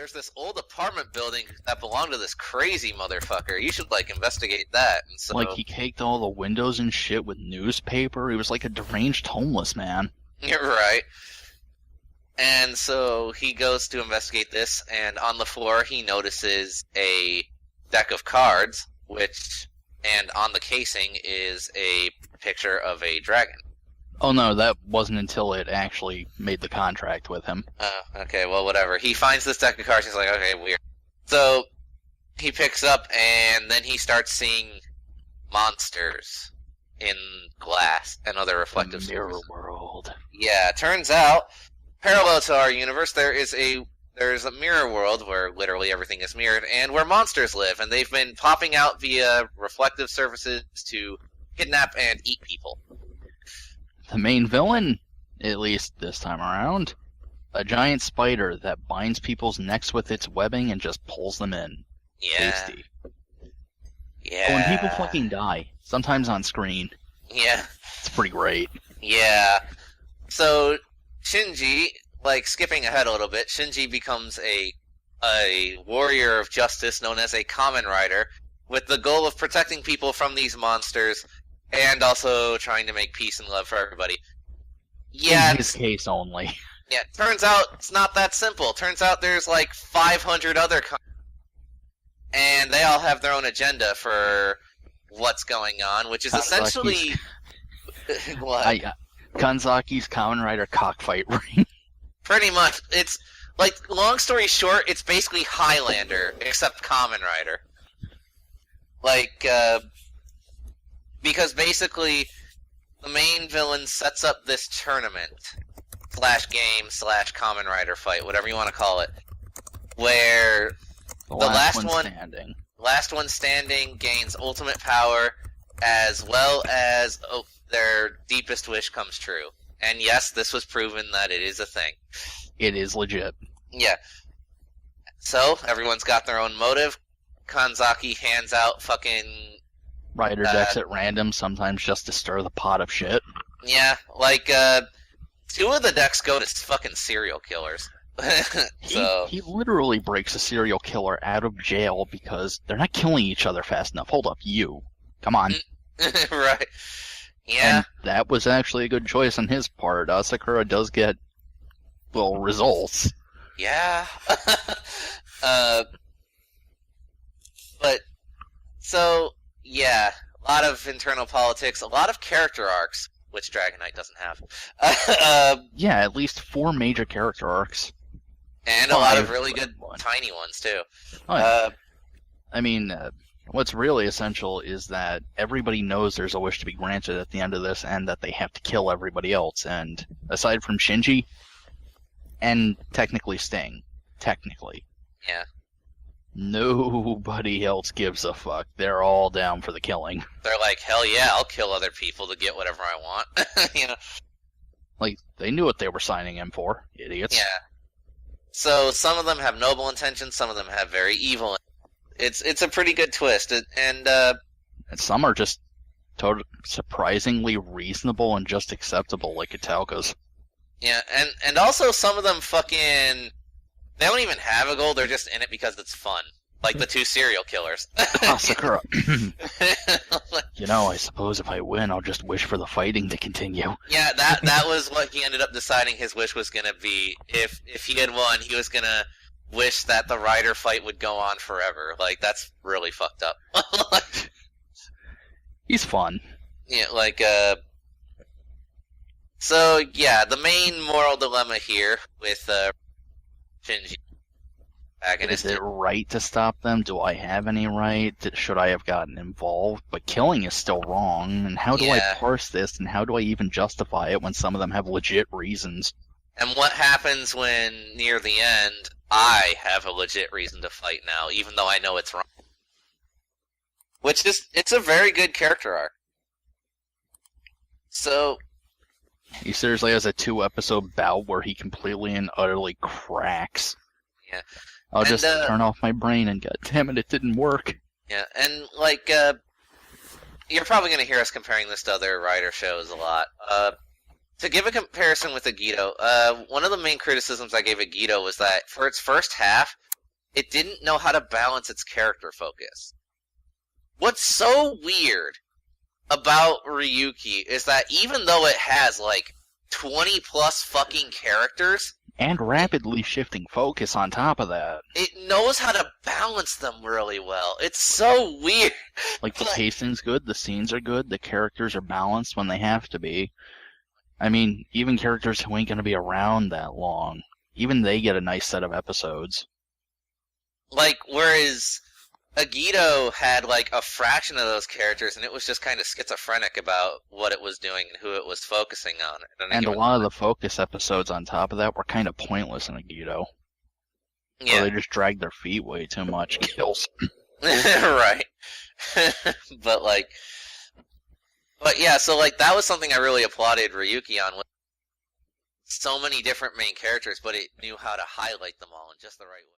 there's this old apartment building that belonged to this crazy motherfucker. You should, investigate that. And so, Like, he caked all the windows and shit with newspaper. He was like a deranged homeless man. You're right. And so he goes to investigate this, and on the floor he notices a deck of cards, and on the casing is a picture of a dragon. Oh no, that wasn't until it actually made the contract with him. Oh, okay, well, whatever. He finds this deck of cards, he's like, okay, weird. So, he picks up, and then he starts seeing monsters in glass and other reflective Mirror surfaces. world. Yeah, it turns out, parallel to our universe, there's a mirror world where literally everything is mirrored, and where monsters live, and they've been popping out via reflective surfaces to kidnap and eat people. The main villain, at least this time around, a giant spider that binds people's necks with its webbing and just pulls them in. Yeah. Tasty. Yeah. Oh, and people fucking die, sometimes on screen. Yeah. It's pretty great. Yeah. So, Shinji, skipping ahead a little bit, Shinji becomes a warrior of justice known as a Kamen Rider, with the goal of protecting people from these monsters, and also trying to make peace and love for everybody. Yeah. In his case only. Yeah, turns out it's not that simple. Turns out there's 500 other and they all have their own agenda for what's going on, which is essentially... what? Kanzaki's Kamen Rider cockfight ring. Pretty much. It's, long story short, it's basically Highlander, except Kamen Rider. Because basically, the main villain sets up this tournament, /game, /Kamen Rider fight, whatever you want to call it, where the last one standing gains ultimate power, as well as their deepest wish comes true. And yes, this was proven that it is a thing. It is legit. Yeah. So, everyone's got their own motive. Kanzaki hands out fucking... Rider decks at random, sometimes just to stir the pot of shit. Yeah, 2 of the decks go to fucking serial killers. So he literally breaks a serial killer out of jail because they're not killing each other fast enough. Hold up, you. Come on. Right. Yeah. And that was actually a good choice on his part. Sakura does get, results. Yeah. But, so, yeah, a lot of internal politics, a lot of character arcs, which Dragon Knight doesn't have. Yeah, at least 4 major character arcs. And a lot of really good tiny ones, too. Oh, yeah. What's really essential is that everybody knows there's a wish to be granted at the end of this, and that they have to kill everybody else. And aside from Shinji, and technically Sting, yeah, nobody else gives a fuck. They're all down for the killing. They're like, hell yeah, I'll kill other people to get whatever I want. They knew what they were signing him for, idiots. Yeah. So some of them have noble intentions, some of them have very evil. It's a pretty good twist, and some are just surprisingly reasonable and just acceptable, like Italka's. Yeah, and also some of them fucking... They don't even have a goal, they're just in it because it's fun. Like the 2 serial killers. Sakura. I suppose if I win, I'll just wish for the fighting to continue. Yeah, that was what he ended up deciding his wish was going to be. If he had won, he was going to wish that the Rider fight would go on forever. That's really fucked up. He's fun. Yeah, So, yeah, the main moral dilemma here with Shinji. Is it right to stop them? Do I have any right? Should I have gotten involved? But killing is still wrong, and how do I parse this, and how do I even justify it when some of them have legit reasons? And what happens when, near the end, I have a legit reason to fight now, even though I know it's wrong? It's a very good character arc. So... He seriously has a 2-episode bout where he completely and utterly cracks. Yeah. I'll just turn off my brain and goddammit, it didn't work. Yeah, and you're probably going to hear us comparing this to other Rider shows a lot. To give a comparison with Agito, one of the main criticisms I gave Agito was that for its first half, it didn't know how to balance its character focus. What's so weird about Ryuki is that even though it has like 20 plus fucking characters, and rapidly shifting focus on top of that. it knows how to balance them really well. It's so weird. Like, the pacing's good, the scenes are good, the characters are balanced when they have to be. I mean, even characters who ain't gonna be around that long, even they get a nice set of episodes. Like, whereas Agito had like a fraction of those characters, and it was just kind of schizophrenic about what it was doing and who it was focusing on. And a lot of the focus episodes on top of that were kind of pointless in Agito. Yeah. Or they just dragged their feet way too much. Kills. Right. But yeah, so like that was something I really applauded Ryuki on. With so many different main characters, but it knew how to highlight them all in just the right way.